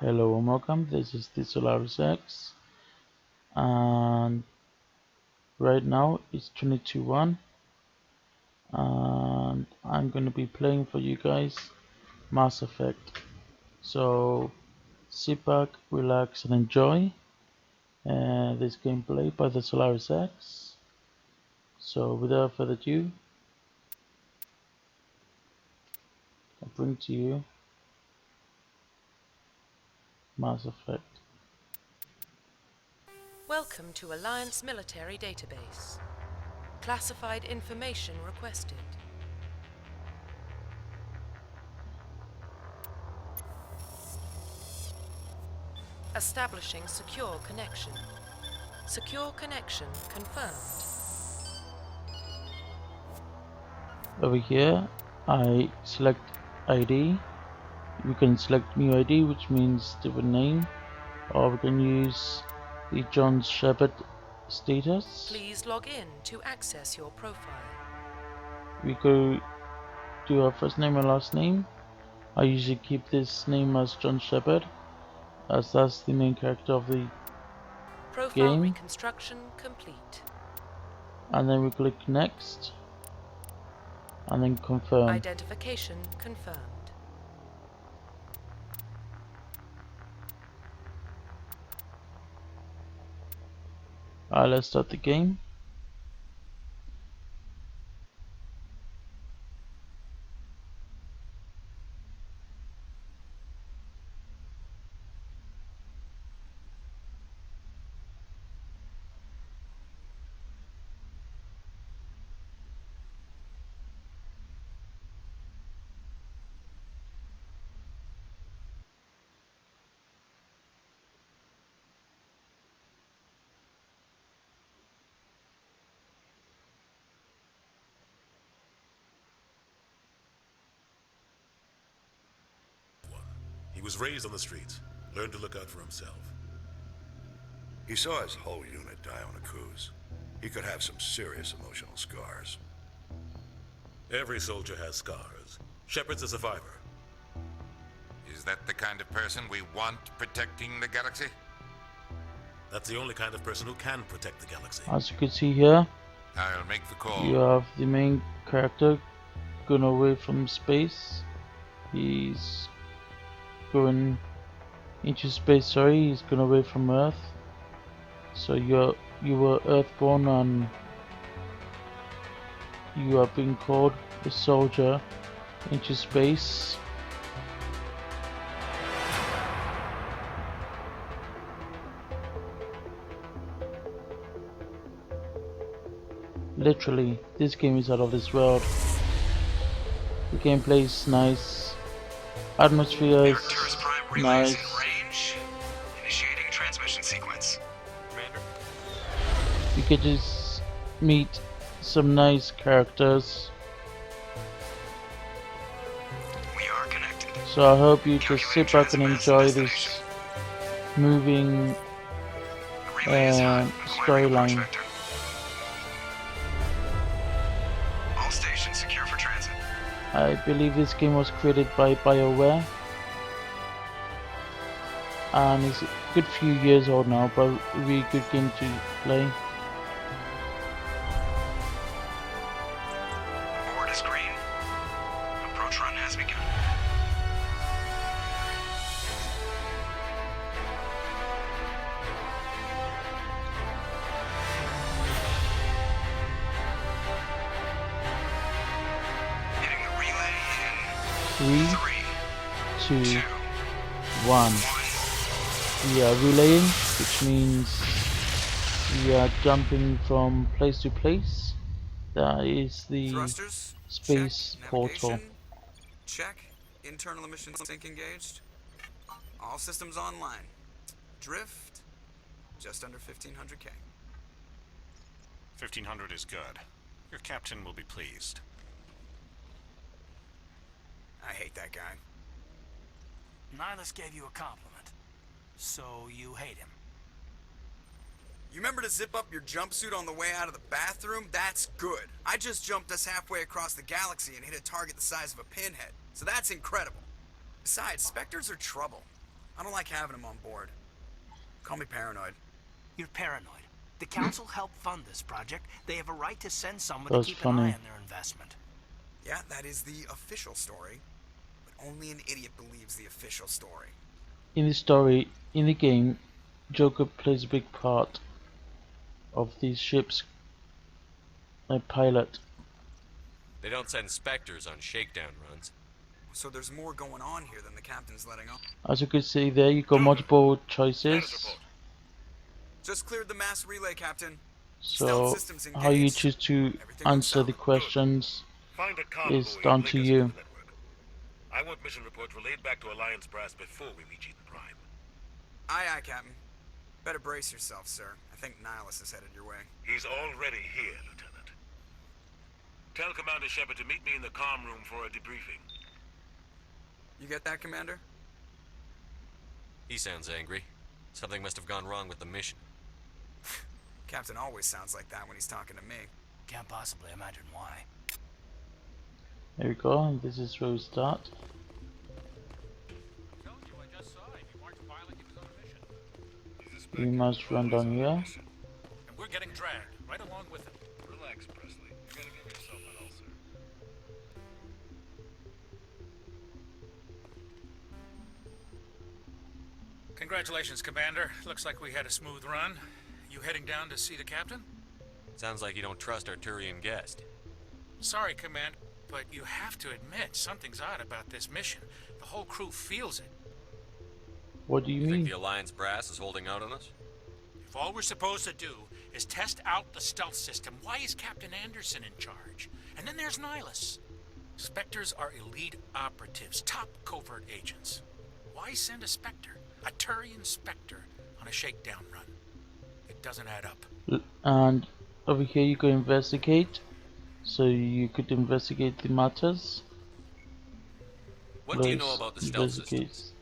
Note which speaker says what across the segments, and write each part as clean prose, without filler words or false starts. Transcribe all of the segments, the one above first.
Speaker 1: Hello and welcome. This is the Solaris X, and right now it's 22:01, and I'm gonna be playing for you guys Mass Effect. So sit back, relax, and enjoy this gameplay by the Solaris X. So without further ado, I bring to you Mass Effect.
Speaker 2: Welcome to Alliance Military Database. Classified information requested. Establishing secure connection. Secure connection confirmed.
Speaker 1: Over here, I select ID. We can select new ID, which means different name, or we can use the John Shepard status.
Speaker 2: Please log in to access your profile.
Speaker 1: We go to our first name and last name. I usually keep this name as John Shepard, as that's the main character of the
Speaker 2: Profile
Speaker 1: game.
Speaker 2: reconstruction complete.
Speaker 1: And then we click next, and then confirm.
Speaker 2: Identification confirmed.
Speaker 1: Alright, let's start the game.
Speaker 3: He was raised on the streets, learned to look out for himself.
Speaker 4: He saw his whole unit die on a cruise. He could have some serious emotional scars.
Speaker 3: Every soldier has scars. Shepard's a survivor.
Speaker 5: Is that the kind of person we want protecting the galaxy?
Speaker 3: That's the only kind of person who can protect the galaxy.
Speaker 1: As you can see here,
Speaker 5: I'll make the call.
Speaker 1: you have the main character going away from space. He's going into space, sorry, he's going away from Earth. So you were Earthborn and you are being called a soldier into space. Literally, this game is out of this world. The gameplay is nice. Atmosphere is
Speaker 6: Arcturus Prime relays
Speaker 1: nice.
Speaker 6: in range. Initiating transmission sequence. Commander.
Speaker 1: You can just meet some nice characters.
Speaker 6: We are connected.
Speaker 1: So I hope you just sit back and enjoy this moving
Speaker 6: The relay is hot. Acquiring approach
Speaker 1: storyline.
Speaker 6: vector. All stations secure for transit.
Speaker 1: I believe this game was created by BioWare, and it's a good few years old now, but a really good game to play.
Speaker 6: Board is green. Approach run has begun. Hitting the relay in
Speaker 1: 3,
Speaker 6: 3,
Speaker 1: 2,
Speaker 6: 2,
Speaker 1: 1.
Speaker 6: 1.
Speaker 1: We are relaying, which means we are jumping from place to place. That is the
Speaker 6: Thrusters?
Speaker 1: space
Speaker 6: Check.
Speaker 1: portal.
Speaker 6: Navigation? Check. Internal emission sync engaged. All systems online. Drift? Just under 1500K.
Speaker 7: 1500 is good. Your captain will be pleased.
Speaker 6: I hate that guy.
Speaker 8: Nihilus gave you a compliment. So you hate him.
Speaker 6: You remember to zip up your jumpsuit on the way out of the bathroom? That's good. I just jumped us halfway across the galaxy and hit a target the size of a pinhead. So that's incredible. Besides, Spectres are trouble. I don't like having him on board. Call me paranoid.
Speaker 8: You're paranoid. The council helped fund this project. They have a right to send someone
Speaker 1: That's
Speaker 8: to keep
Speaker 1: funny.
Speaker 8: an eye on their investment.
Speaker 6: Yeah, that is the official story. But only an idiot believes the official story.
Speaker 1: In the story, in the game, Joker plays a big part of these ships. A pilot.
Speaker 9: They don't send Spectres on shakedown runs.
Speaker 6: So there's more going on here than the captain's letting on.
Speaker 1: As you can see there, you got multiple choices.
Speaker 6: Just cleared the mass relay, Captain.
Speaker 1: So
Speaker 6: Stealth systems
Speaker 1: how you
Speaker 6: engaged.
Speaker 1: choose to
Speaker 6: Everything
Speaker 1: answer
Speaker 6: looks
Speaker 1: the
Speaker 6: solid.
Speaker 1: questions
Speaker 3: Find a comm
Speaker 1: is
Speaker 3: buoy
Speaker 1: down
Speaker 3: and
Speaker 1: to
Speaker 3: link us
Speaker 1: you.
Speaker 3: into the network. I want mission reports relayed back to Alliance Brass before we reach Eden Prime.
Speaker 6: Aye, aye, Captain. Better brace yourself, sir. I think Nihilus is headed your way.
Speaker 3: He's already here, Lieutenant. Tell Commander Shepard to meet me in the comm room for a debriefing.
Speaker 6: You get that, Commander?
Speaker 9: He sounds angry. Something must have gone wrong with the mission.
Speaker 6: Captain always sounds like that when he's talking to me.
Speaker 8: Can't possibly imagine why.
Speaker 1: There we go, and this is where we start. We must run down here.
Speaker 8: And we're getting dragged right along with him.
Speaker 3: Relax, Presley. You're gonna give yourself an ulcer.
Speaker 8: Congratulations, Commander. Looks like we had a smooth run. You heading down to see the captain?
Speaker 9: Sounds like you don't trust our Turian guest.
Speaker 8: Sorry, Command, but you have to admit something's odd about this mission. The whole crew feels it.
Speaker 1: What do you
Speaker 9: You think
Speaker 1: mean?
Speaker 9: the Alliance brass is holding out on us?
Speaker 8: If all we're supposed to do is test out the stealth system, why is Captain Anderson in charge? And then there's Nihilus. Spectres are elite operatives, top covert agents. Why send a Spectre, a Turian Spectre, on a shakedown run? It doesn't add up.
Speaker 1: And over here you go investigate. So you could investigate the matters.
Speaker 9: What do you know
Speaker 1: Plus
Speaker 9: about the stealth
Speaker 1: investigate
Speaker 9: systems?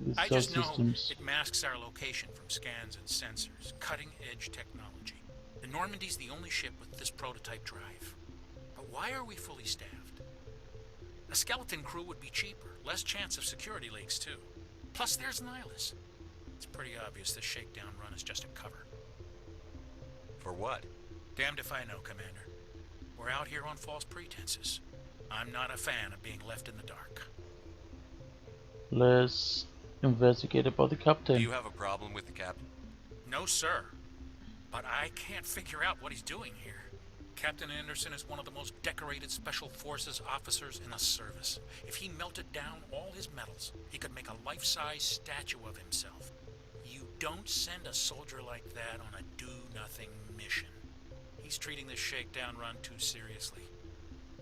Speaker 1: the
Speaker 8: I
Speaker 1: stealth
Speaker 8: just know
Speaker 1: systems.
Speaker 8: it masks our location from scans and sensors. Cutting-edge technology. The Normandy's the only ship with this prototype drive. But why are we fully staffed? A skeleton crew would be cheaper, less chance of security leaks too. Plus there's Nihilus. It's pretty obvious this shakedown run is just a cover.
Speaker 9: For what?
Speaker 8: Damned if I know, Commander. We're out here on false pretenses. I'm not a fan of being left in the dark.
Speaker 1: Let's investigate about the
Speaker 9: Do
Speaker 1: captain.
Speaker 9: you have a problem with the captain?
Speaker 8: No, sir. But I can't figure out what he's doing here. Captain Anderson is one of the most decorated Special Forces officers in the service. If he melted down all his medals, he could make a life-size statue of himself. You don't send a soldier like that on a do-nothing mission. He's treating this shakedown run too seriously.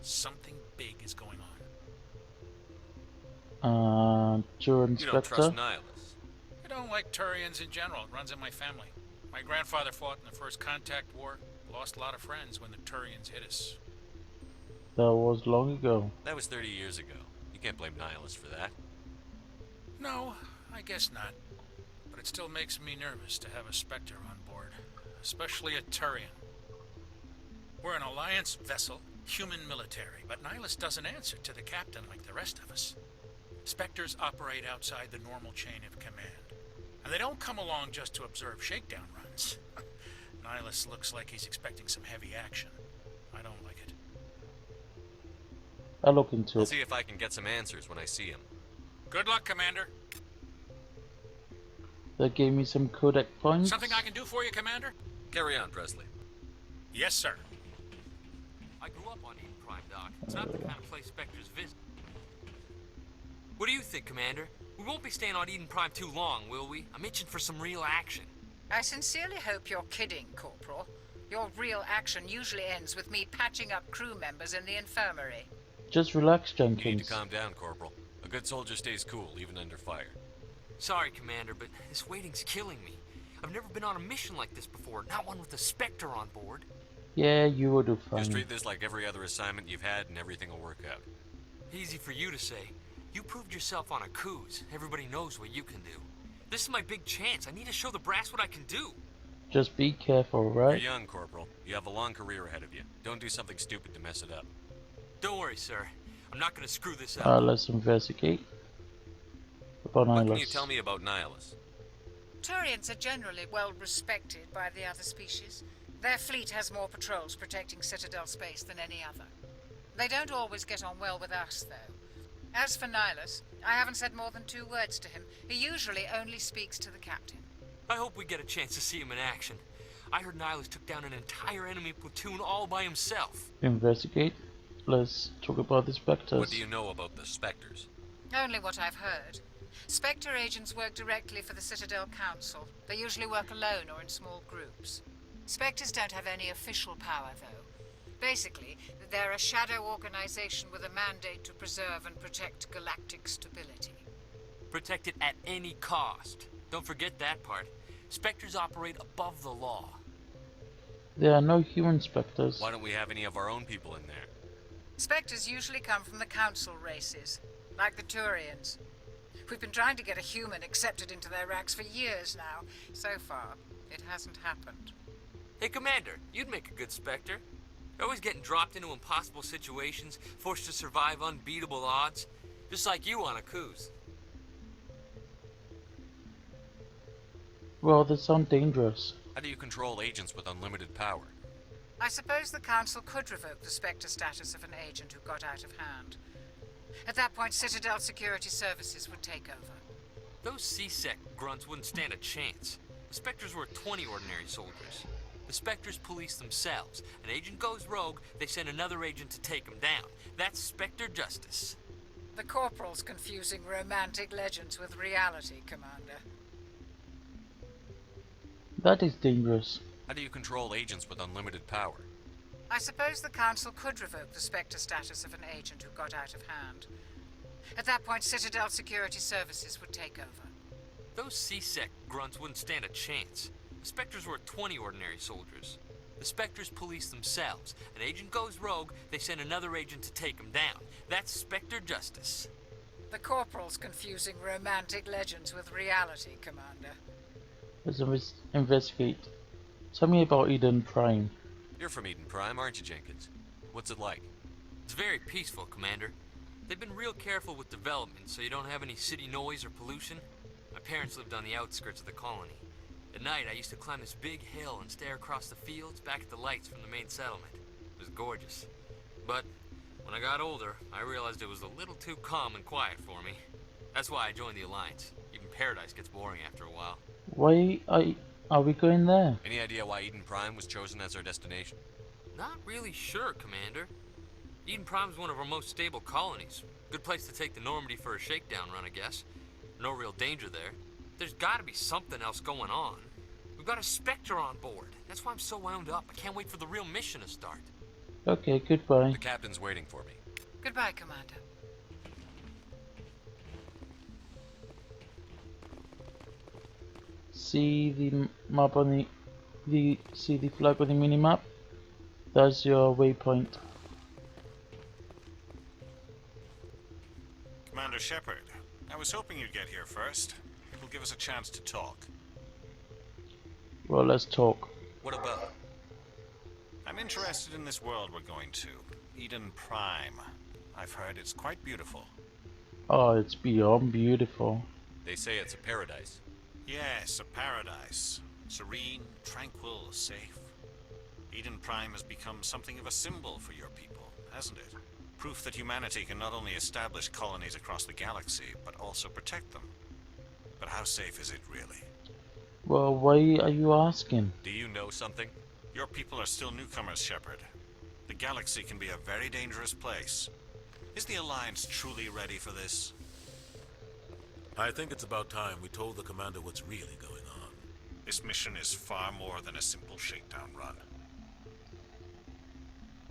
Speaker 8: Something big is going on.
Speaker 1: Tour
Speaker 9: You don't
Speaker 1: inspector.
Speaker 9: trust Nihilus.
Speaker 8: I don't like Turians in general. It runs in my family. My grandfather fought in the First Contact War. Lost a lot of friends when the Turians hit us.
Speaker 1: That was long ago.
Speaker 9: That was 30 years ago. You can't blame Nihilus for that.
Speaker 8: No, I guess not. But it still makes me nervous to have a Spectre on board. Especially a Turian. We're an Alliance vessel, human military, but Nihilus doesn't answer to the captain like the rest of us. Spectres operate outside the normal chain of command. And they don't come along just to observe shakedown runs. Nihilus looks like he's expecting some heavy action. I don't like it.
Speaker 1: I'll look into
Speaker 9: I'll
Speaker 1: it.
Speaker 9: see if I can get some answers when I see him.
Speaker 8: Good luck, Commander.
Speaker 1: That gave me some codec points.
Speaker 8: Something I can do for you, Commander?
Speaker 9: Carry on, Presley.
Speaker 8: Yes, sir.
Speaker 10: I grew up on Eden Prime, Doc. It's not the kind of place Spectres visit. What do you think, Commander? We won't be staying on Eden Prime too long, will we? I'm itching for some real action.
Speaker 11: I sincerely hope you're kidding, Corporal. Your real action usually ends with me patching up crew members in the infirmary.
Speaker 1: Just relax,
Speaker 9: You need
Speaker 1: Jenkins.
Speaker 9: to calm down, Corporal. A good soldier stays cool, even under fire.
Speaker 10: Sorry, Commander, but this waiting's killing me. I've never been on a mission like this before, not one with a Spectre on board.
Speaker 1: Yeah, you will do
Speaker 9: Just
Speaker 1: fine.
Speaker 9: treat this like every other assignment you've had and everything will work out.
Speaker 10: Easy for you to say. You proved yourself on a cruise. Everybody knows what you can do. This is my big chance. I need to show the brass what I can do.
Speaker 1: Just be careful,
Speaker 9: You're
Speaker 1: right?
Speaker 9: young, Corporal. You have a long career ahead of you. Don't do something stupid to mess it up.
Speaker 10: Don't worry, sir. I'm not gonna screw this up.
Speaker 1: Let's investigate. about
Speaker 9: What can you
Speaker 1: Nihilus?
Speaker 9: tell me about Nihilus?
Speaker 11: Turians are generally well respected by the other species. Their fleet has more patrols protecting Citadel space than any other. They don't always get on well with us, though. As for Nihilus, I haven't said more than 2 words to him. He usually only speaks to the captain.
Speaker 10: I hope we get a chance to see him in action. I heard Nihilus took down an entire enemy platoon all by himself.
Speaker 1: Investigate. Let's talk about the Spectres.
Speaker 9: What do you know about the Spectres?
Speaker 11: Only what I've heard. Spectre agents work directly for the Citadel Council. They usually work alone or in small groups. Spectres don't have any official power, though. Basically, they're a shadow organization with a mandate to preserve and protect galactic stability.
Speaker 10: Protect it at any cost. Don't forget that part. Spectres operate above the law.
Speaker 1: There are no human Spectres.
Speaker 9: Why don't we have any of our own people in there?
Speaker 11: Spectres usually come from the Council races, like the Turians. We've been trying to get a human accepted into their ranks for years now. So far, it hasn't happened.
Speaker 10: Hey, Commander, you'd make a good Spectre. You're always getting dropped into impossible situations, forced to survive unbeatable odds. Just like you on Akuz.
Speaker 1: Well, they sound dangerous.
Speaker 9: How do you control agents with unlimited power?
Speaker 11: I suppose the Council could revoke the Spectre status of an agent who got out of hand. At that point, Citadel Security Services would take over.
Speaker 10: Those C-Sec grunts wouldn't stand a chance. The Spectres were 20 ordinary soldiers. The Spectres police themselves. An agent goes rogue, they send another agent to take him down. That's Spectre justice.
Speaker 11: The Corporal's confusing romantic legends with reality, Commander.
Speaker 1: That is dangerous.
Speaker 9: How do you control agents with unlimited power?
Speaker 11: I suppose the Council could revoke the Spectre status of an agent who got out of hand. At that point, Citadel Security Services would take over.
Speaker 10: Those C-Sec grunts wouldn't stand a chance. The Spectres were 20 ordinary soldiers. The Spectres police themselves. An agent goes rogue, they send another agent to take him down. That's Spectre justice.
Speaker 11: The Corporal's confusing romantic legends with reality, Commander.
Speaker 1: Let's investigate. Tell me about Eden Prime.
Speaker 9: You're from Eden Prime, aren't you, Jenkins? What's it like?
Speaker 10: It's very peaceful, Commander. They've been real careful with development, so you don't have any city noise or pollution. My parents lived on the outskirts of the colony. At night, I used to climb this big hill and stare across the fields back at the lights from the main settlement. It was gorgeous. But when I got older, I realized it was a little too calm and quiet for me. That's why I joined the Alliance. Even Paradise gets boring after a while.
Speaker 1: Why are we going there?
Speaker 9: Any idea why Eden Prime was chosen as our destination?
Speaker 10: Not really sure, Commander. Eden Prime's one of our most stable colonies. Good place to take the Normandy for a shakedown run, I guess. No real danger there. There's gotta be something else going on. We've got a Spectre on board. That's why I'm so wound up. I can't wait for the real mission to start.
Speaker 1: Okay, goodbye.
Speaker 9: The captain's waiting for me.
Speaker 11: Goodbye, Commander.
Speaker 1: See the map on see the flag on the mini map? That's your waypoint.
Speaker 7: Commander Shepard, I was hoping you'd get here first. It will give us a chance to talk.
Speaker 1: Well, let's talk.
Speaker 9: What about?
Speaker 7: I'm interested in this world we're going to. Eden Prime. I've heard it's quite beautiful.
Speaker 1: Oh, it's beyond beautiful.
Speaker 9: They say it's a paradise.
Speaker 7: Yes, a paradise. Serene, tranquil, safe. Eden Prime has become something of a symbol for your people, hasn't it? Proof that humanity can not only establish colonies across the galaxy, but also protect them. But how safe is it really?
Speaker 1: Well, why are you asking?
Speaker 9: Do you know something?
Speaker 7: Your people are still newcomers, Shepard. The galaxy can be a very dangerous place. Is the Alliance truly ready for this?
Speaker 12: I think it's about time we told the commander what's really going on.
Speaker 7: This mission is far more than a simple shakedown run.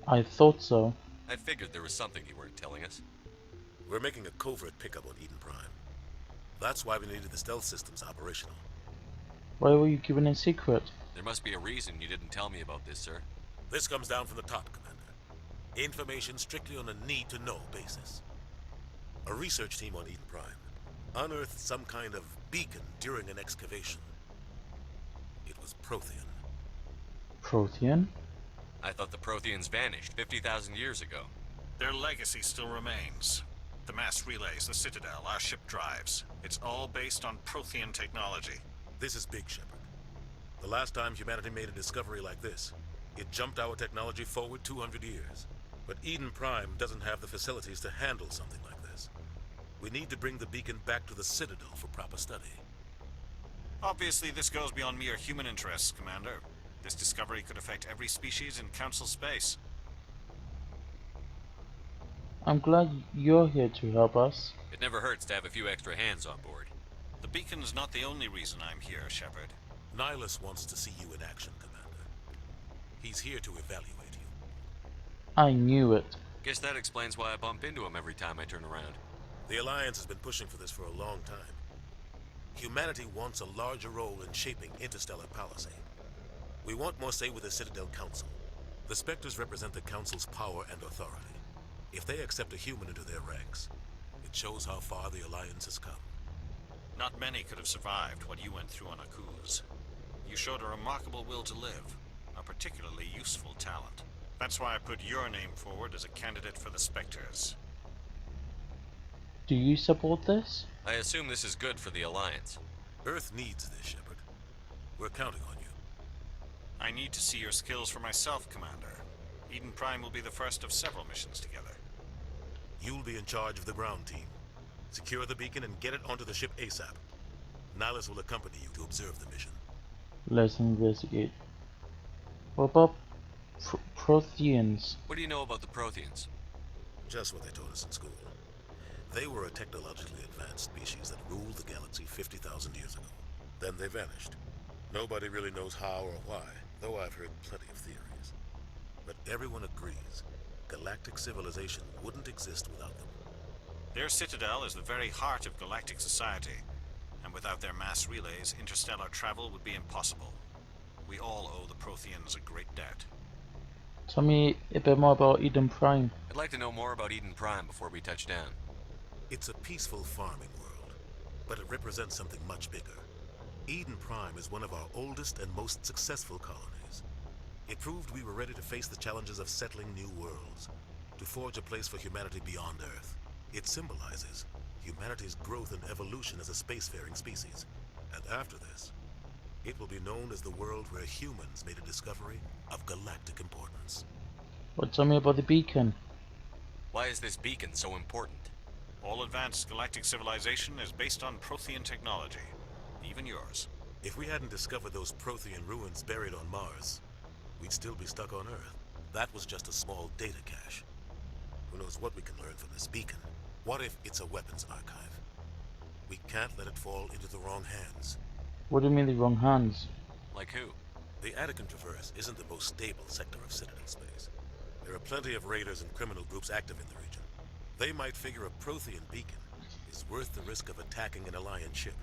Speaker 1: I thought so.
Speaker 9: I figured there was something you weren't telling us.
Speaker 12: We're making a covert pickup on Eden Prime. That's why we needed the stealth systems operational.
Speaker 1: Why were you keeping it secret?
Speaker 9: There must be a reason you didn't tell me about this, sir.
Speaker 12: This comes down from the top, Commander. Information strictly on a need-to-know basis. A research team on Eden Prime unearthed some kind of beacon during an excavation. It was Prothean.
Speaker 1: Prothean?
Speaker 9: I thought the Protheans vanished 50,000 years ago.
Speaker 7: Their legacy still remains. The mass relays, the Citadel, our ship drives. It's all based on Prothean technology.
Speaker 12: This is big, Shepard. The last time humanity made a discovery like this, it jumped our technology forward 200 years. But Eden Prime doesn't have the facilities to handle something like this. We need to bring the beacon back to the Citadel for proper study.
Speaker 7: Obviously, this goes beyond mere human interests, Commander. This discovery could affect every species in Council space.
Speaker 1: I'm glad you're here to help us.
Speaker 9: It never hurts to have a few extra hands on board.
Speaker 7: The beacon's not the only reason I'm here, Shepard.
Speaker 12: Nihilus wants to see you in action, Commander. He's here to evaluate you.
Speaker 1: I knew it.
Speaker 9: Guess that explains why I bump into him every time I turn around.
Speaker 12: The Alliance has been pushing for this for a long time. Humanity wants a larger role in shaping interstellar policy. We want more say with the Citadel Council. The Spectres represent the Council's power and authority. If they accept a human into their ranks, it shows how far the Alliance has come.
Speaker 7: Not many could have survived what you went through on Akuz. You showed a remarkable will to live, a particularly useful talent. That's why I put your name forward as a candidate for the Spectres.
Speaker 1: Do you support this?
Speaker 9: I assume this is good for the Alliance.
Speaker 12: Earth needs this, Shepard. We're counting on you.
Speaker 7: I need to see your skills for myself, Commander. Eden Prime will be the first of several missions together.
Speaker 12: You'll be in charge of the ground team. Secure the beacon and get it onto the ship ASAP. Nihilus will accompany you to observe the mission.
Speaker 1: Let's investigate. What about Protheans?
Speaker 9: What do you know about the Protheans?
Speaker 12: Just what they taught us in school. They were a technologically advanced species that ruled the galaxy 50,000 years ago. Then they vanished. Nobody really knows how or why, though I've heard plenty of theories. But everyone agrees, galactic civilization wouldn't exist without them.
Speaker 7: Their citadel is the very heart of galactic society, and without their mass relays, interstellar travel would be impossible. We all owe the Protheans a great debt.
Speaker 1: Tell me a bit more about Eden Prime.
Speaker 9: I'd like to know more about Eden Prime before we touch down.
Speaker 12: It's a peaceful farming world, but it represents something much bigger. Eden Prime is one of our oldest and most successful colonies. It proved we were ready to face the challenges of settling new worlds, to forge a place for humanity beyond Earth. It symbolizes humanity's growth and evolution as a spacefaring species. And after this, it will be known as the world where humans made a discovery of galactic importance.
Speaker 1: Well, tell me about the beacon.
Speaker 9: Why is this beacon so important?
Speaker 7: All advanced galactic civilization is based on Prothean technology, even yours.
Speaker 12: If we hadn't discovered those Prothean ruins buried on Mars, we'd still be stuck on Earth. That was just a small data cache. Who knows what we can learn from this beacon? What if it's a weapons archive? We can't let it fall into the wrong hands.
Speaker 1: What do you mean the wrong hands?
Speaker 9: Like who?
Speaker 12: The Attican Traverse isn't the most stable sector of Citadel space. There are plenty of raiders and criminal groups active in the region. They might figure a Prothean beacon is worth the risk of attacking an Alliance ship.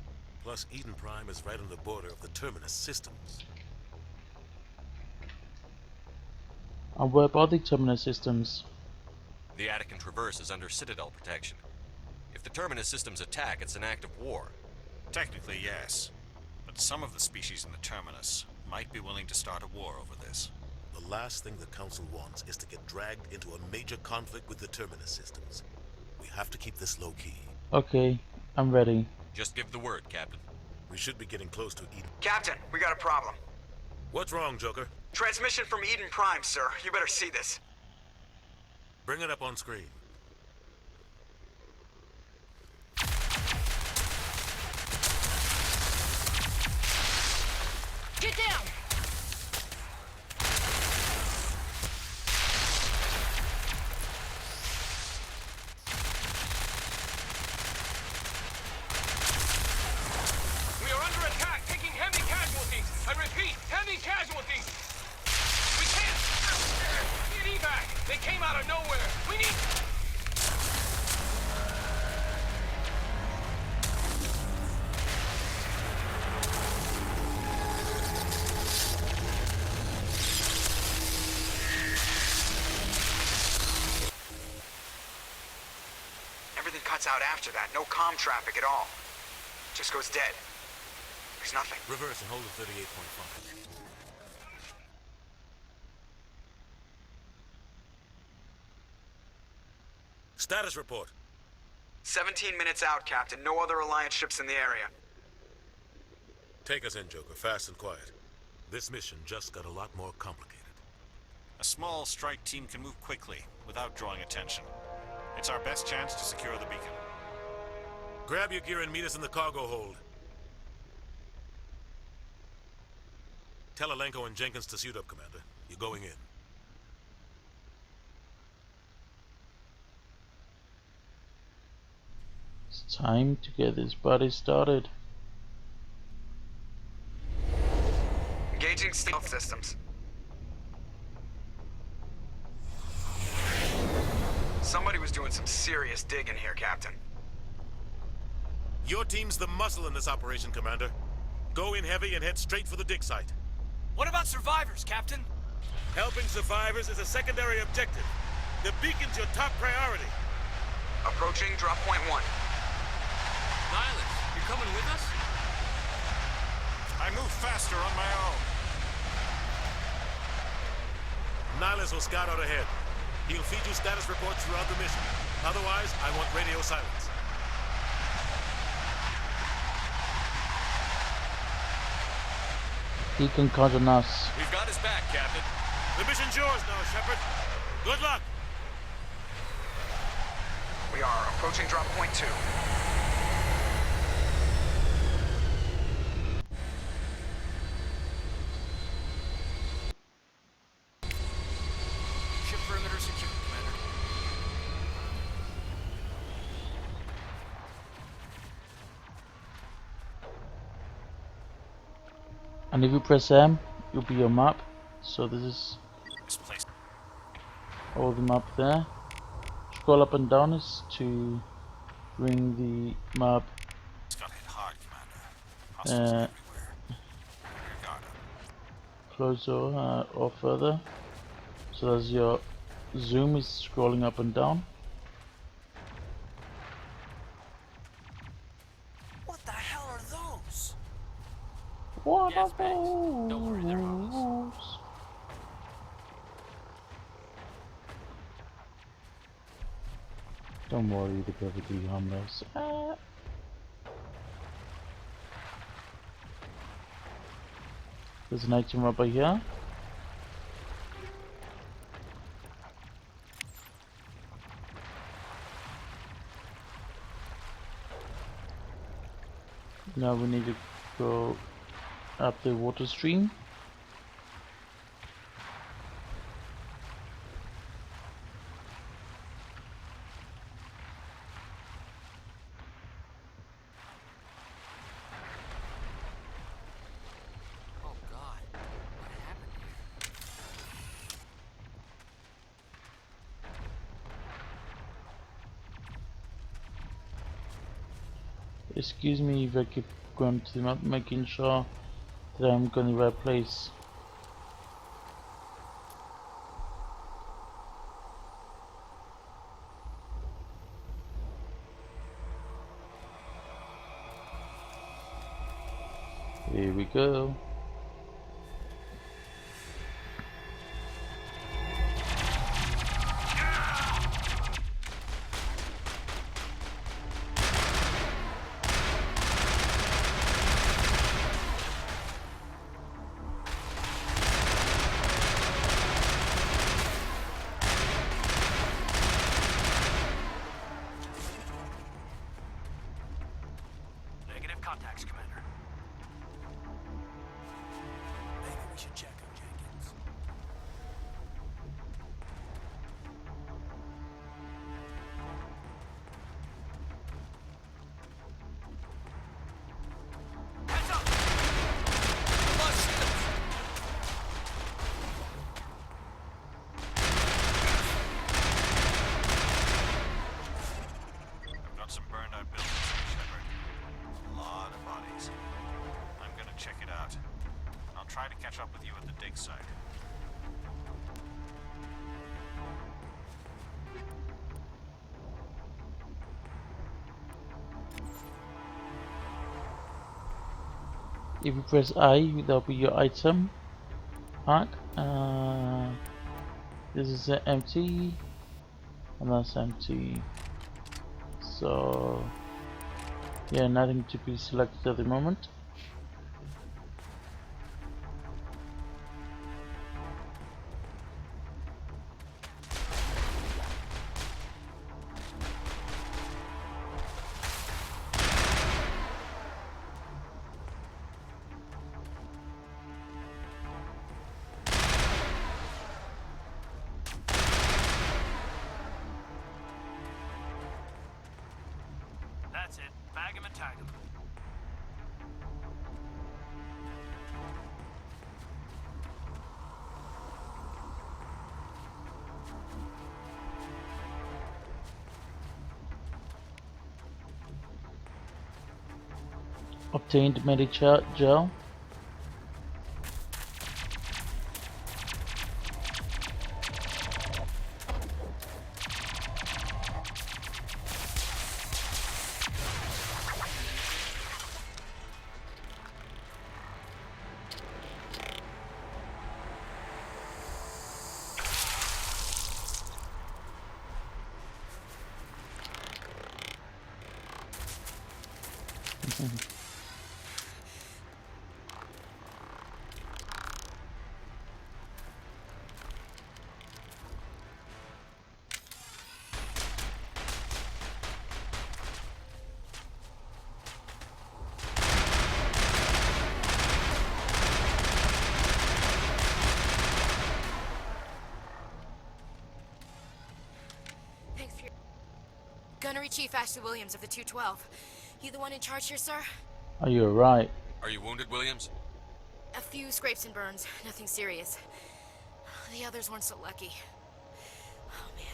Speaker 12: Plus, Eden Prime is right on the border of the Terminus systems.
Speaker 1: And what about the Terminus systems?
Speaker 9: The Attican Traverse is under Citadel protection. If the Terminus systems attack, it's an act of war.
Speaker 7: Technically, yes. But some of the species in the Terminus might be willing to start a war over this.
Speaker 12: The last thing the Council wants is to get dragged into a major conflict with the Terminus systems. We have to keep this low-key.
Speaker 1: Okay, I'm ready.
Speaker 9: Just give the word, Captain.
Speaker 12: We should be getting close to Eden.
Speaker 6: Captain, we got a problem.
Speaker 12: What's wrong, Joker?
Speaker 6: Transmission from Eden Prime, sir. You better see this.
Speaker 12: Bring it up on screen.
Speaker 11: Get down!
Speaker 13: We are under attack, taking heavy casualties. I repeat, heavy casualties. We can't get evac. They came out of nowhere. We need...
Speaker 6: Everything cuts out after that. No comm traffic at all. Just goes dead. There's nothing.
Speaker 12: Reverse and hold at 38.5. Status report.
Speaker 6: 17 minutes out, Captain. No other Alliance ships in the area.
Speaker 12: Take us in, Joker, fast and quiet. This mission just got a lot more complicated.
Speaker 7: A small strike team can move quickly, without drawing attention. It's our best chance to secure the beacon.
Speaker 12: Grab your gear and meet us in the cargo hold. Tell Alenko and Jenkins to suit up, Commander. You're going in.
Speaker 1: It's time to get this party started.
Speaker 6: Engaging stealth systems. Somebody was doing some serious digging here, Captain.
Speaker 12: Your team's the muscle in this operation, Commander. Go in heavy and head straight for the dig site.
Speaker 13: What about survivors, Captain?
Speaker 12: Helping survivors is a secondary objective. The beacon's your top priority.
Speaker 6: Approaching drop point 1.
Speaker 10: Nihilus, you're coming with us?
Speaker 7: I move faster on my own.
Speaker 12: Nihilus will scout out ahead. He'll feed you status reports throughout the mission. Otherwise, I want radio silence.
Speaker 1: He can count on us.
Speaker 9: We've got his back, Captain.
Speaker 12: The mission's yours now, Shepard. Good luck.
Speaker 6: We are approaching drop point 2.
Speaker 13: Ship perimeter secure, Commander.
Speaker 1: And if you press M, you'll be your map. So this is
Speaker 7: This place.
Speaker 1: all the map there. Scroll up and down is to bring the map
Speaker 7: It's got hit hard, Commander. Hostiles everywhere. Your guard up.
Speaker 1: closer or further. So as your zoom is scrolling up and down.
Speaker 13: What the hell are those?
Speaker 1: What
Speaker 10: Yes,
Speaker 1: are
Speaker 10: Banks. Don't worry, they're on us.
Speaker 1: those? Don't worry, they're perfectly harmless. There's an item up here. Now we need to go up the water stream.
Speaker 10: Oh God, what happened here?
Speaker 1: Excuse me if I keep going to the map, making sure that I'm going the right place. Here we go.
Speaker 13: Negative contacts, Commander. Maybe we should check on Jenkins. Heads up! Lost shields!
Speaker 7: I've got some burned out buildings here, Shepard. A lot of bodies. I'm gonna check it out. I'll try to catch up with you at the dig site.
Speaker 1: If you press I, that'll be your item pack. This is empty, and that's empty. So So yeah, nothing to be selected at the moment.
Speaker 13: That's it. Bag him and tag him.
Speaker 1: Obtained Medichat gel.
Speaker 14: Thanks for your... Gunnery Chief Ashley Williams of the 212. You the one in charge here, sir?
Speaker 1: Are you alright?
Speaker 9: Are you wounded, Williams?
Speaker 14: A few scrapes and burns, nothing serious. The others weren't so lucky. Oh man.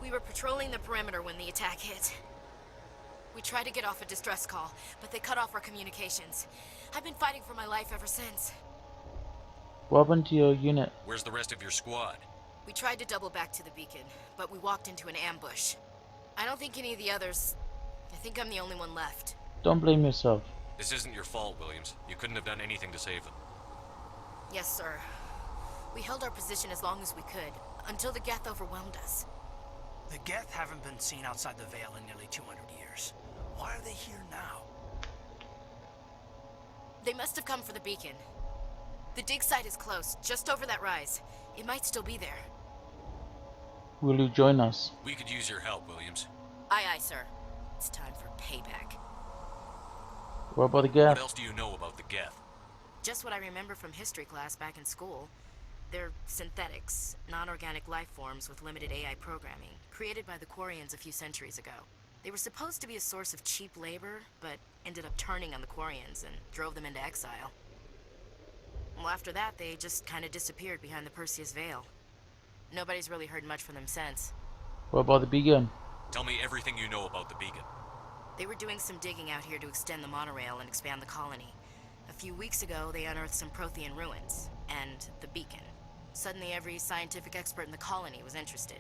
Speaker 14: We were patrolling the perimeter when the attack hit. We tried to get off a distress call, but they cut off our communications. I've been fighting for my life ever since.
Speaker 1: What happened to your unit?
Speaker 9: Where's the rest of your squad?
Speaker 14: We tried to double back to the beacon, but we walked into an ambush. I don't think any of the others... I think I'm the only one left.
Speaker 1: Don't blame yourself.
Speaker 9: This isn't your fault, Williams. You couldn't have done anything to save them.
Speaker 14: Yes, sir. We held our position as long as we could, until the Geth overwhelmed us.
Speaker 13: The Geth haven't been seen outside the Veil in nearly 200 years. Why are they here now?
Speaker 14: They must have come for the beacon. The dig site is close, just over that rise. It might still be there.
Speaker 1: Will you join us?
Speaker 9: We could use your help, Williams.
Speaker 14: Aye, aye, sir. It's time for payback.
Speaker 1: What about the Geth?
Speaker 9: What else do you know about the Geth?
Speaker 14: Just what I remember from history class back in school. They're synthetics, non-organic life forms with limited AI programming, created by the Quarians a few centuries ago. They were supposed to be a source of cheap labor, but ended up turning on the Quarians and drove them into exile. Well, after that, they just kind of disappeared behind the Perseus Veil. Nobody's really heard much from them since.
Speaker 1: What about the beacon?
Speaker 9: Tell me everything you know about the beacon.
Speaker 14: They were doing some digging out here to extend the monorail and expand the colony. A few weeks ago, they unearthed some Prothean ruins, and the beacon. Suddenly, every scientific expert in the colony was interested.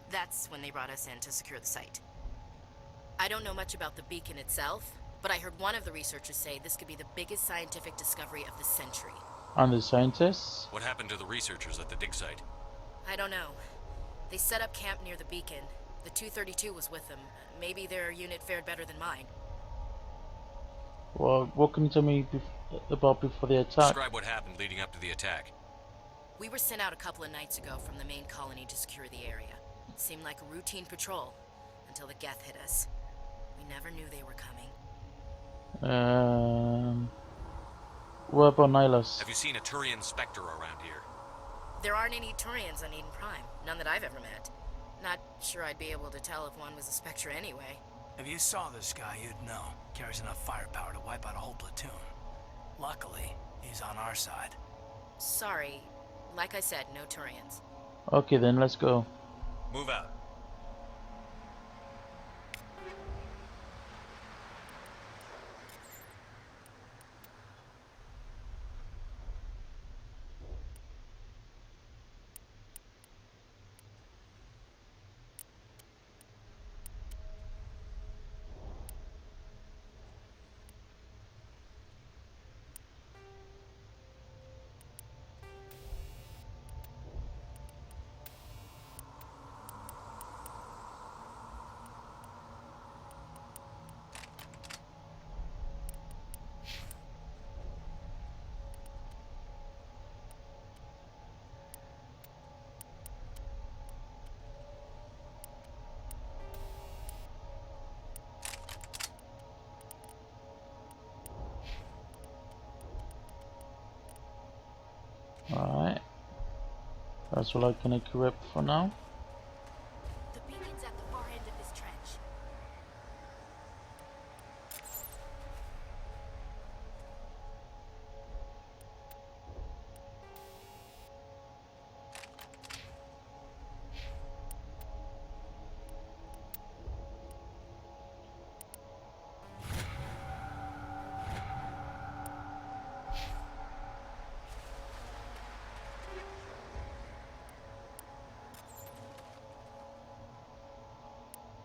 Speaker 14: That's when they brought us in to secure the site. I don't know much about the beacon itself, but I heard one of the researchers say this could be the biggest scientific discovery of the century.
Speaker 1: And the scientists?
Speaker 9: What happened to the researchers at the dig site?
Speaker 14: I don't know. They set up camp near the beacon. The 232 was with them. Maybe their unit fared better than mine.
Speaker 1: Well, what can you tell me about before the attack?
Speaker 9: Describe what happened leading up to the attack.
Speaker 14: We were sent out a couple of nights ago from the main colony to secure the area. It seemed like a routine patrol, until the Geth hit us. We never knew they were coming.
Speaker 1: What about Nihilus?
Speaker 9: Have you seen a Turian Spectre around here?
Speaker 14: There aren't any Turians on Eden Prime. None that I've ever met. Not sure I'd be able to tell if one was a Spectre anyway.
Speaker 13: If you saw this guy, you'd know. Carries enough firepower to wipe out a whole platoon. Luckily, he's on our side.
Speaker 14: Sorry. Like I said, no Turians.
Speaker 1: Okay then, let's go.
Speaker 9: Move out.
Speaker 1: That's all I can equip for now.
Speaker 14: The beacon's at the far end of this trench.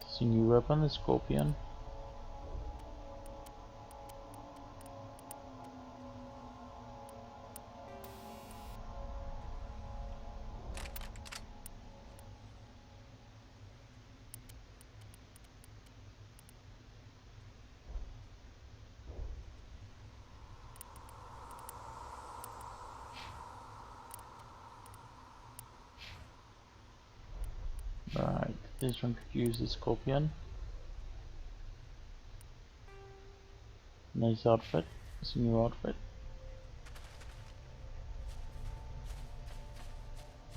Speaker 1: It's a new weapon, the Scorpion. Right, this one could use the Scorpion. Nice outfit. It's a new outfit.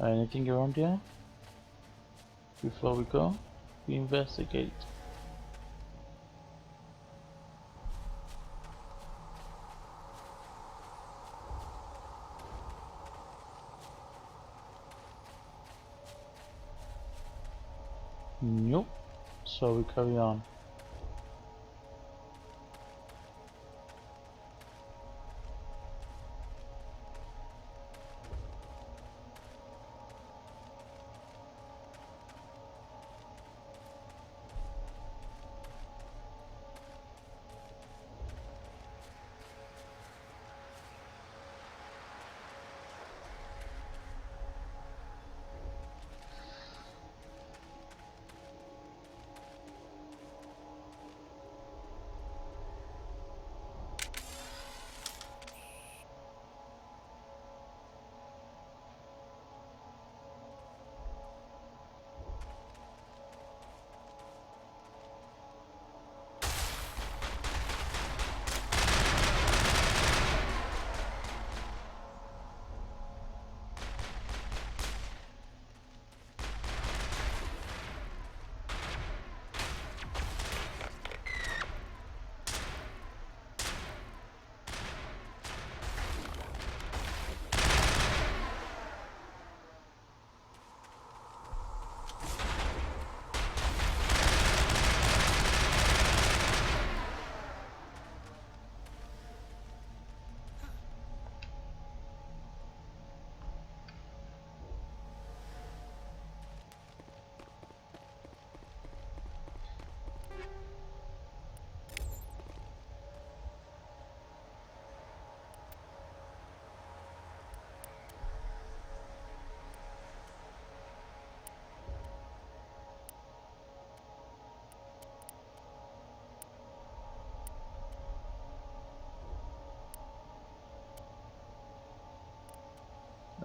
Speaker 1: Anything around here? Before we go, we investigate. Nope. So we carry on.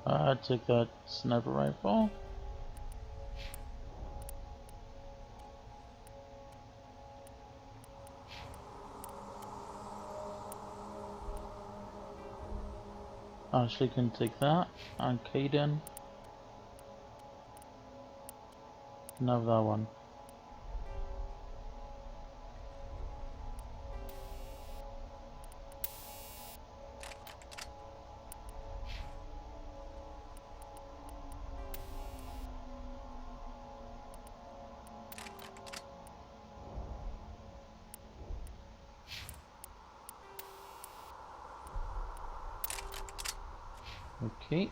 Speaker 1: I'll take that sniper rifle. Ashley can take that, and Caden can have that one. Okay.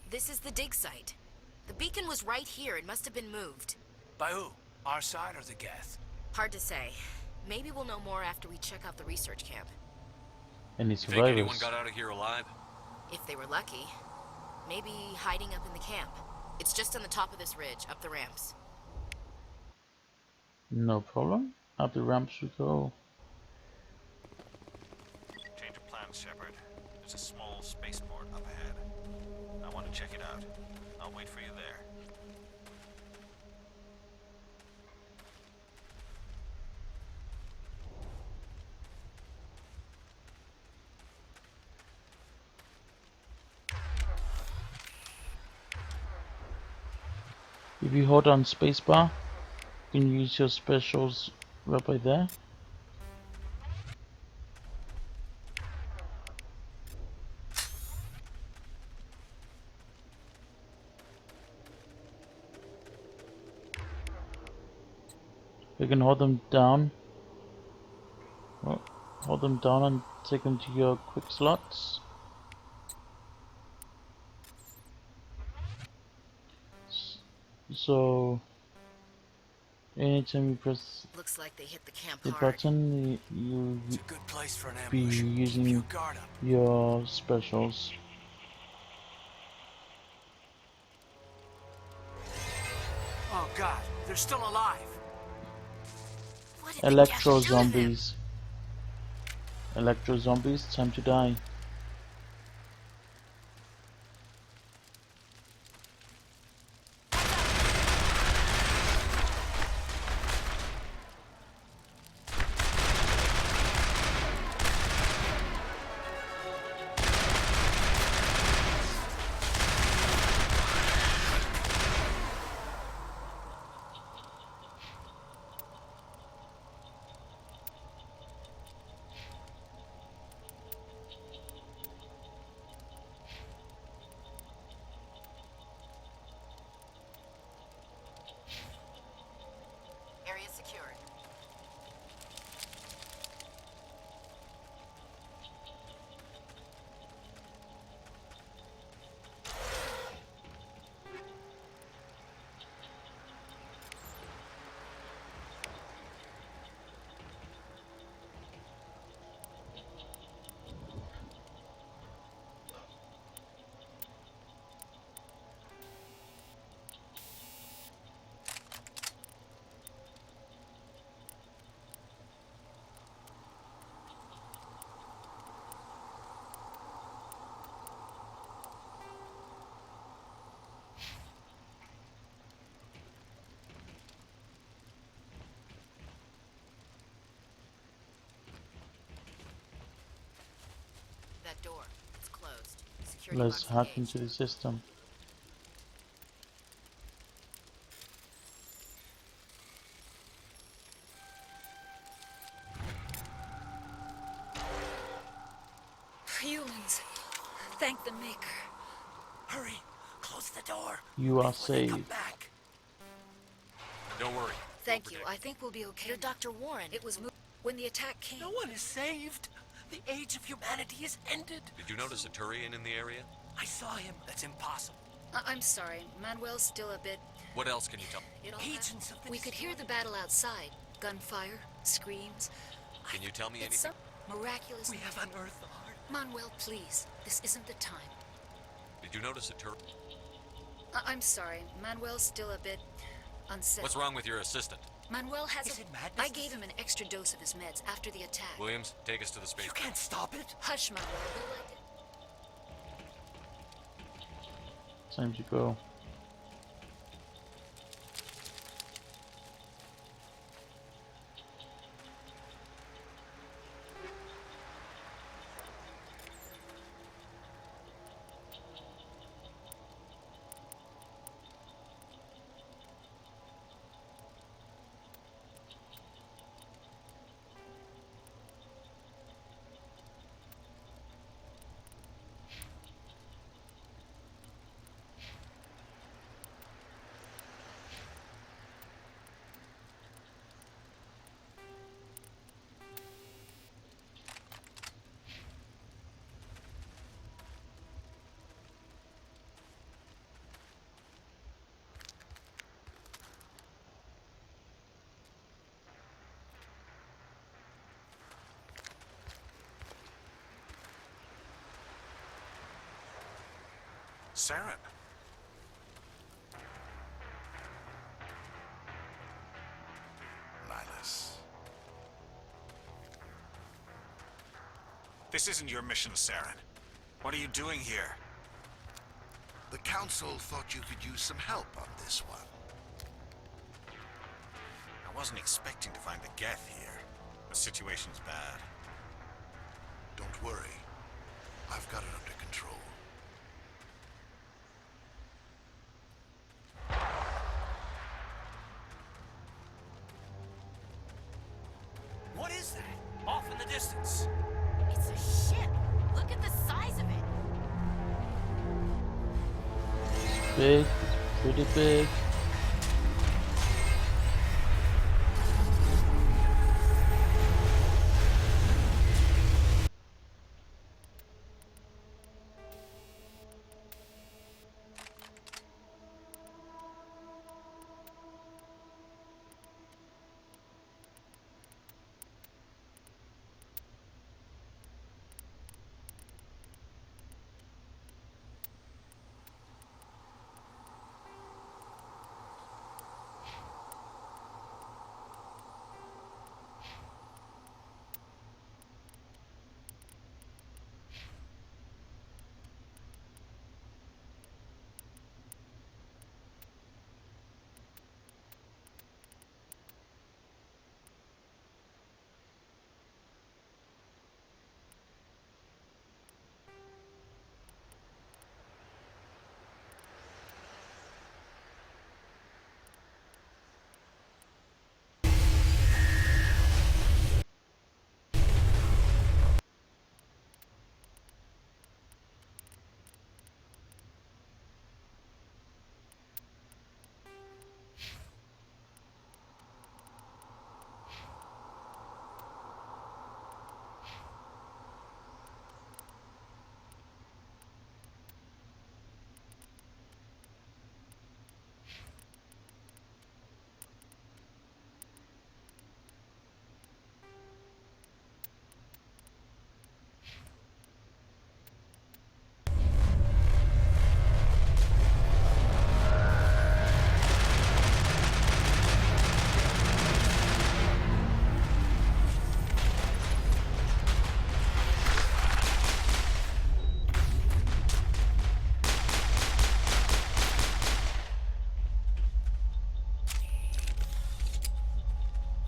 Speaker 14: This is the dig site. The beacon was right here. It must have been moved.
Speaker 13: By who? Our side or the Geth?
Speaker 14: Hard to say. Maybe we'll know more after we check out the research camp.
Speaker 1: Any
Speaker 9: Think anyone
Speaker 1: survivors?
Speaker 9: got out of here alive?
Speaker 14: If they were lucky. Maybe hiding up in the camp. It's just on the top of this ridge, up the ramps.
Speaker 1: No problem. Up the ramps we go.
Speaker 7: Change of plans, Shepard. There's a small spaceport up ahead. I want to check it out. I'll wait for you there.
Speaker 1: If you hold on spacebar, you can use your specials right by there. You can hold them down. Well, hold them down and take them to your quick slots. So anytime you press
Speaker 14: Looks like they hit the camp
Speaker 1: the
Speaker 14: hard.
Speaker 1: button, you
Speaker 13: It's a good place for an
Speaker 1: be
Speaker 13: ambush. Keep
Speaker 1: using
Speaker 13: your guard up.
Speaker 1: your specials.
Speaker 13: Oh God, they're still alive.
Speaker 1: Electro zombies. Electro zombies, time to die.
Speaker 14: Area secured. That door, it's closed. Security
Speaker 1: Let's
Speaker 14: box
Speaker 1: hack
Speaker 14: engaged.
Speaker 1: into the system.
Speaker 15: Humans, thank the Maker.
Speaker 13: Hurry, close the door.
Speaker 1: You are
Speaker 13: before they come
Speaker 1: saved.
Speaker 13: back.
Speaker 9: Don't worry.
Speaker 15: Thank you. I think we'll be okay.
Speaker 14: You're Dr. Warren.
Speaker 15: It was when the attack came.
Speaker 13: No one is saved. The age of humanity is ended.
Speaker 9: Did you notice a Turian in the area?
Speaker 13: I saw him. That's impossible.
Speaker 15: I'm sorry. Manuel's still a bit.
Speaker 9: What else can you tell?
Speaker 15: It all
Speaker 13: Agents of the
Speaker 15: We could hear the battle outside. Gunfire, screams.
Speaker 9: Can you tell me
Speaker 15: It's
Speaker 9: anything?
Speaker 15: so miraculous.
Speaker 13: We have unearthed the heart.
Speaker 15: Manuel, please. This isn't the time.
Speaker 9: Did you notice a Turian?
Speaker 15: I'm sorry. Manuel's still a bit unsettled.
Speaker 9: What's wrong with your assistant?
Speaker 15: Manuel has
Speaker 13: Is
Speaker 15: a...
Speaker 13: it madness?
Speaker 15: I gave him an extra dose of his meds after the attack.
Speaker 9: Williams, take us to the space.
Speaker 13: You can't stop it.
Speaker 15: Hush, Manuel. We'll let it.
Speaker 1: Time to go.
Speaker 12: Saren.
Speaker 4: Nihilus.
Speaker 12: This isn't your mission, Saren. What are you doing here?
Speaker 4: The Council thought you could use some help on this one.
Speaker 12: I wasn't expecting to find the Geth here. The situation's bad.
Speaker 4: Don't worry. I've got it under control.
Speaker 16: off in the distance.
Speaker 14: It's a ship. Look at the size of it.
Speaker 1: Big, pretty big.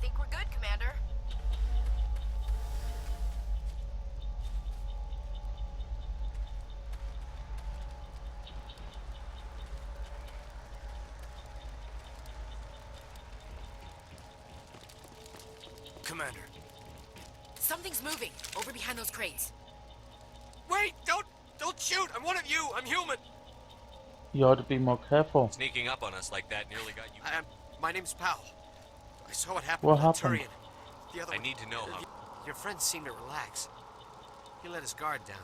Speaker 14: Think we're good, Commander?
Speaker 16: Commander.
Speaker 14: Something's moving over behind those crates.
Speaker 16: Wait! Don't shoot! I'm one of you! I'm human!
Speaker 1: You ought to be more careful.
Speaker 9: Sneaking up on us like that nearly got you.
Speaker 16: My name's Powell. I saw what happened
Speaker 1: What
Speaker 16: with
Speaker 1: happened?
Speaker 16: Turian. The other
Speaker 9: I
Speaker 16: one-
Speaker 9: need to know how.
Speaker 16: Your friend seemed to relax. He let his guard down.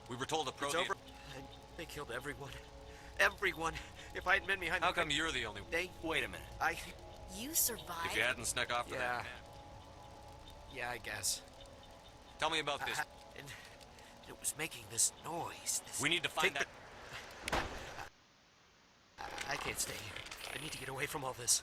Speaker 9: We were told to
Speaker 16: It's
Speaker 9: Prothean.
Speaker 16: over. And they killed everyone. Everyone. If I had been behind
Speaker 9: How
Speaker 16: the
Speaker 9: come you're the only one?
Speaker 16: Wait a minute.
Speaker 14: You survived?
Speaker 9: If you hadn't snuck off to that.
Speaker 16: Yeah, I guess.
Speaker 9: Tell me about this.
Speaker 16: And it was making this noise.
Speaker 9: We need to find that.
Speaker 16: I can't stay here. I need to get away from all this.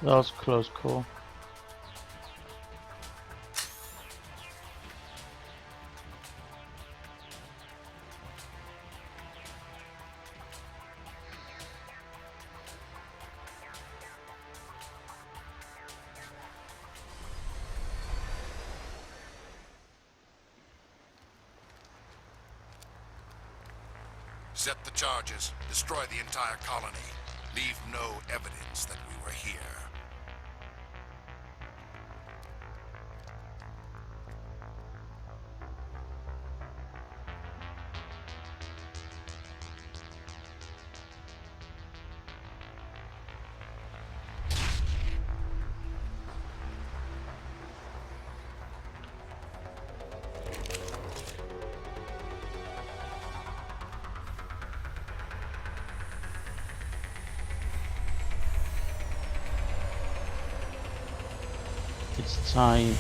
Speaker 1: That was close call.
Speaker 4: Set the charges. Destroy the entire colony. Leave no evidence that we were here.
Speaker 1: It's time.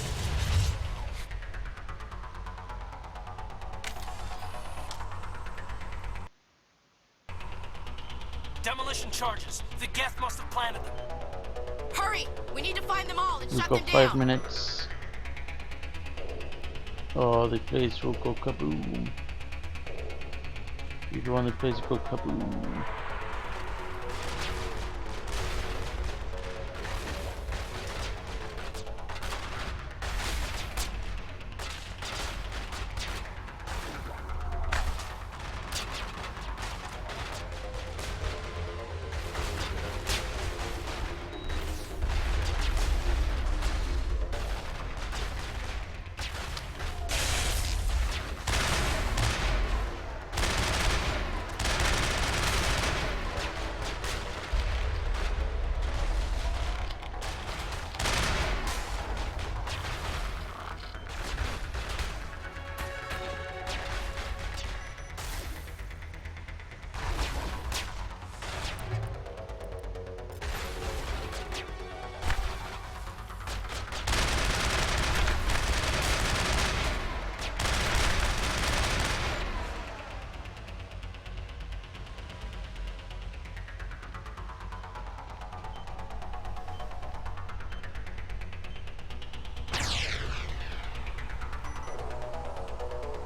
Speaker 13: Demolition charges. The Geth must have planted them.
Speaker 14: Hurry! We need to find them all and
Speaker 1: We've
Speaker 14: shut
Speaker 1: got
Speaker 14: them
Speaker 1: 5
Speaker 14: down.
Speaker 1: minutes. Oh, the place will go kaboom. If you want the place to go kaboom.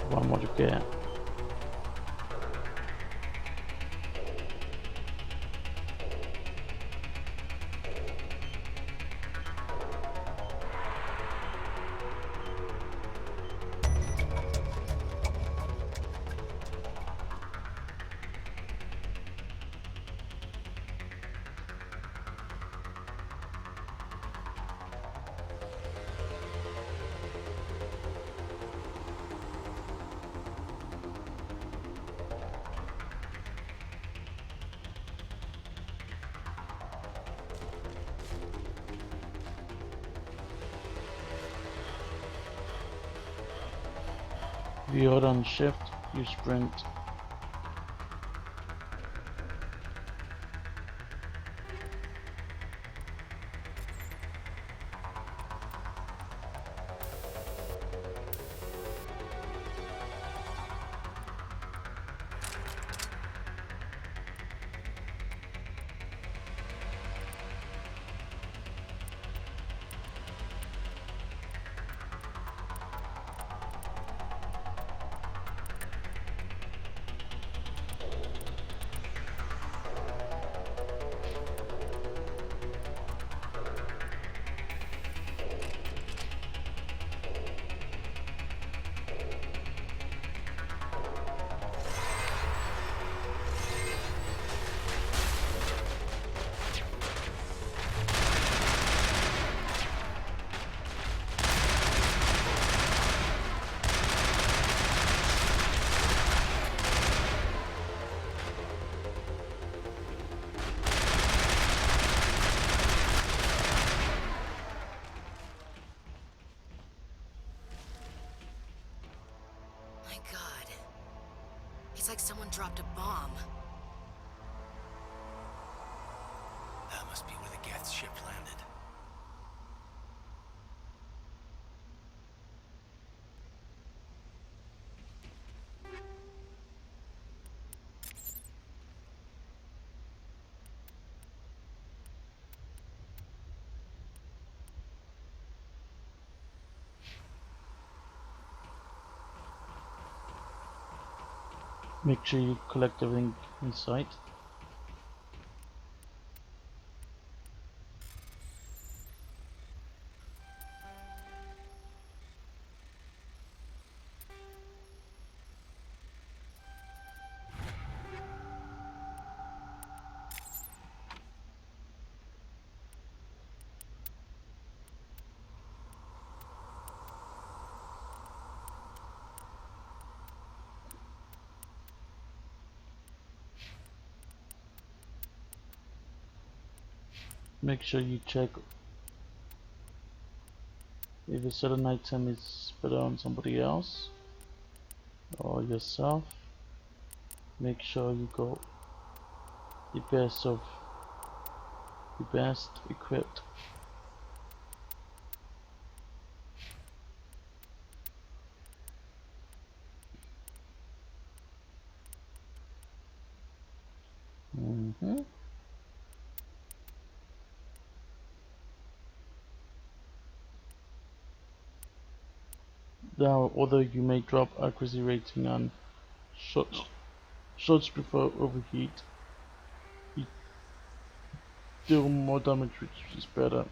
Speaker 1: One more to get. If you hold on shift, you sprint.
Speaker 14: My God. It's like someone dropped a bomb.
Speaker 13: That must be where the Geth ship landed.
Speaker 1: Make sure you collect everything in sight. Make sure you check if a certain item is better on somebody else or yourself. Make sure you go the best of the best equipped. Now, although you may drop accuracy rating on shots before overheat, you deal more damage, which is better.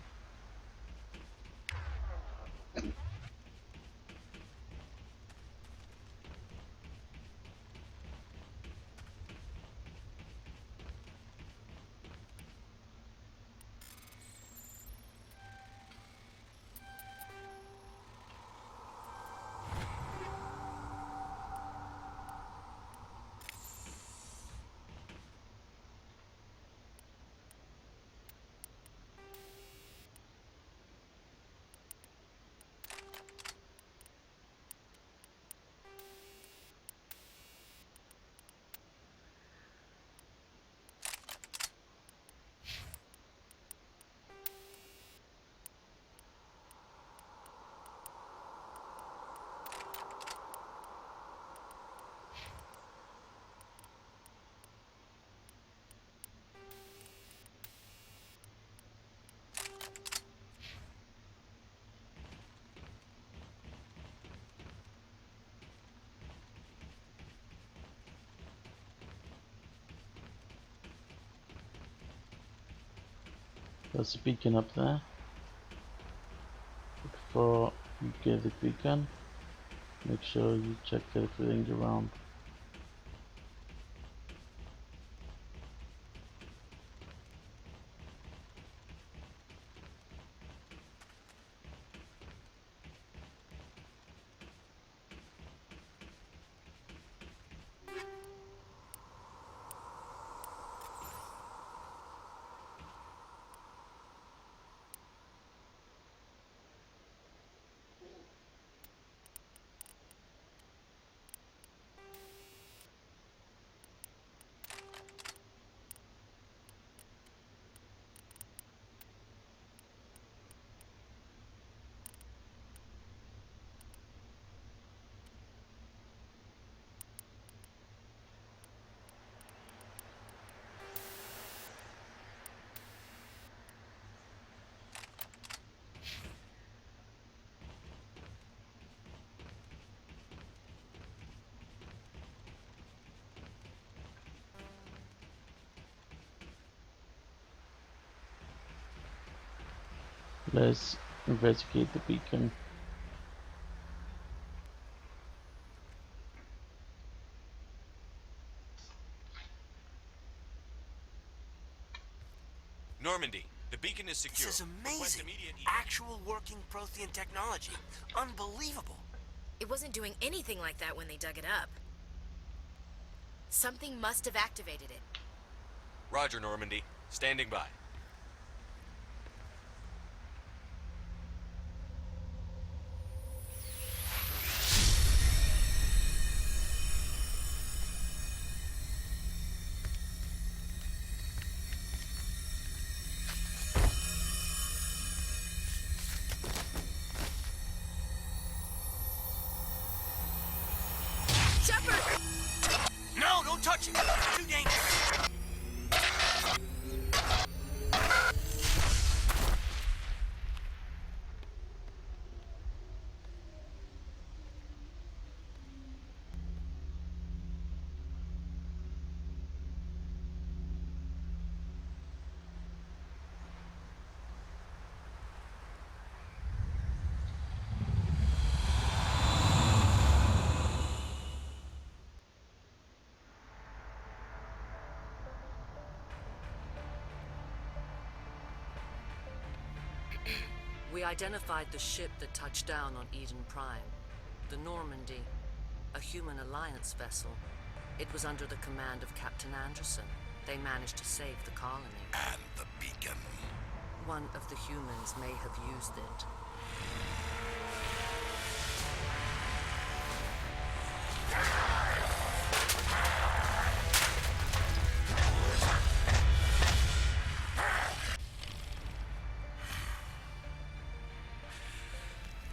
Speaker 1: There's a beacon up there. Before you get the beacon, make sure you check everything around. Let's investigate the beacon.
Speaker 9: Normandy, the beacon is secure.
Speaker 16: This is
Speaker 9: Request
Speaker 16: amazing.
Speaker 9: immediate
Speaker 16: Actual working Prothean technology. Unbelievable.
Speaker 14: It wasn't doing anything like that when they dug it up. Something must have activated it.
Speaker 9: Roger, Normandy. Standing by.
Speaker 16: No, don't touch it. Too dangerous.
Speaker 17: We identified the ship that touched down on Eden Prime. The Normandy. A human alliance vessel. It was under the command of Captain Anderson. They managed to save the colony.
Speaker 4: And the beacon.
Speaker 17: One of the humans may have used it.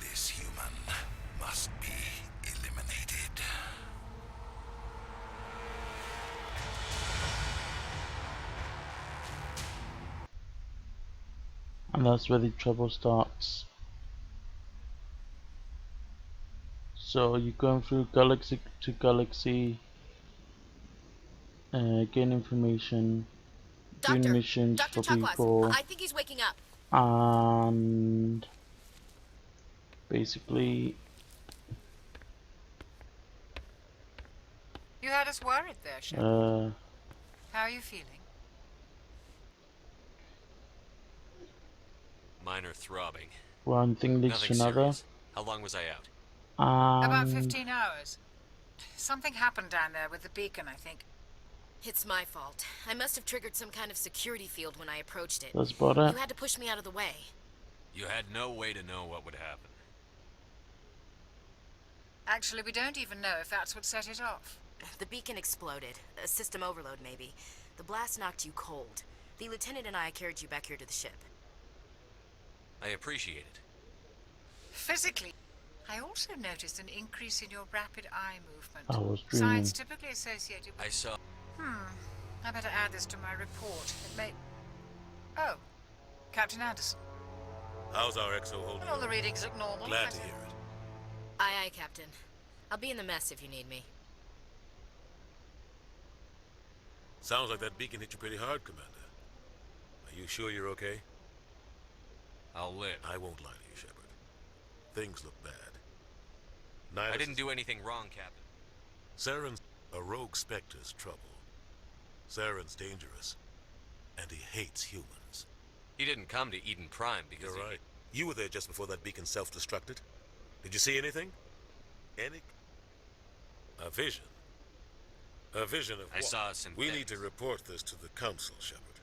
Speaker 4: This human must be eliminated.
Speaker 1: And that's where the trouble starts. So you're going through galaxy to galaxy, gain information, doing missions for people,
Speaker 14: I think he's waking up.
Speaker 1: and basically
Speaker 11: You had us worried there, Shepard. How are you feeling?
Speaker 9: Minor throbbing.
Speaker 1: one thing leads
Speaker 9: Nothing
Speaker 1: to another.
Speaker 9: serious. How long was I out?
Speaker 11: About
Speaker 1: And
Speaker 11: 15 hours. Something happened down there with the beacon, I think.
Speaker 14: It's my fault. I must have triggered some kind of security field when I approached it.
Speaker 1: that's about it.
Speaker 14: You had to push me out of the way.
Speaker 9: You had no way to know what would happen.
Speaker 11: Actually, we don't even know if that's what set it off.
Speaker 14: The beacon exploded. A system overload, maybe. The blast knocked you cold. The lieutenant and I carried you back here to the ship.
Speaker 9: I appreciate it.
Speaker 11: Physically, I also noticed an increase in your rapid eye movement.
Speaker 1: I was dreaming.
Speaker 11: Signs typically associated with...
Speaker 9: I saw...
Speaker 11: I better add this to my report. It may... Oh, Captain Anderson.
Speaker 12: How's our exo holding?
Speaker 11: All the readings look normal.
Speaker 12: Glad to hear it.
Speaker 14: Aye, aye, Captain. I'll be in the mess if you need me.
Speaker 12: Sounds like that beacon hit you pretty hard, Commander. Are you sure you're okay?
Speaker 9: I'll live.
Speaker 12: I won't lie to you, Shepard. Things look bad.
Speaker 9: I didn't do anything wrong, Captain.
Speaker 12: Saren's a rogue Spectre's trouble. Saren's dangerous, and he hates humans.
Speaker 9: He didn't come to Eden Prime because
Speaker 12: You're right. You were there just before that beacon self-destructed. Did you see anything? A vision? A vision of
Speaker 9: I
Speaker 12: what?
Speaker 9: saw some
Speaker 12: We
Speaker 9: things.
Speaker 12: need to report this to the Council, Shepard.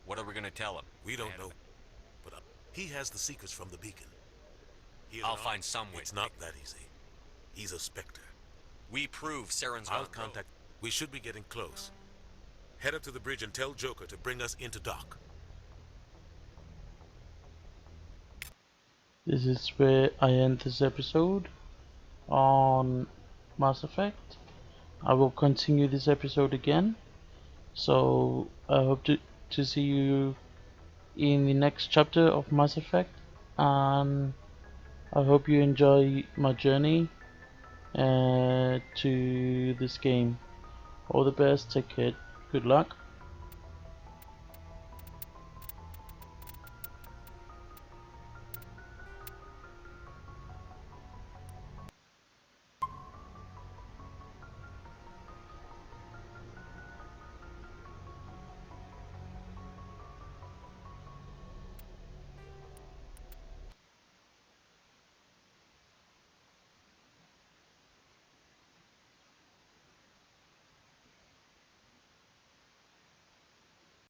Speaker 9: What are we gonna tell him?
Speaker 12: We don't know. But he has the secrets from the beacon. He is
Speaker 9: I'll
Speaker 12: an
Speaker 9: find
Speaker 12: artist.
Speaker 9: some way.
Speaker 12: It's not that easy. He's a Spectre.
Speaker 9: We prove Saren's
Speaker 12: I'll
Speaker 9: on
Speaker 12: contact... We should be getting close. Head up to the bridge and tell Joker to bring us into dock.
Speaker 1: This is where I end this episode on Mass Effect. I will continue this episode again, so I hope to see you in the next chapter of Mass Effect, and I hope you enjoy my journey to this game. All the best, take care, good luck.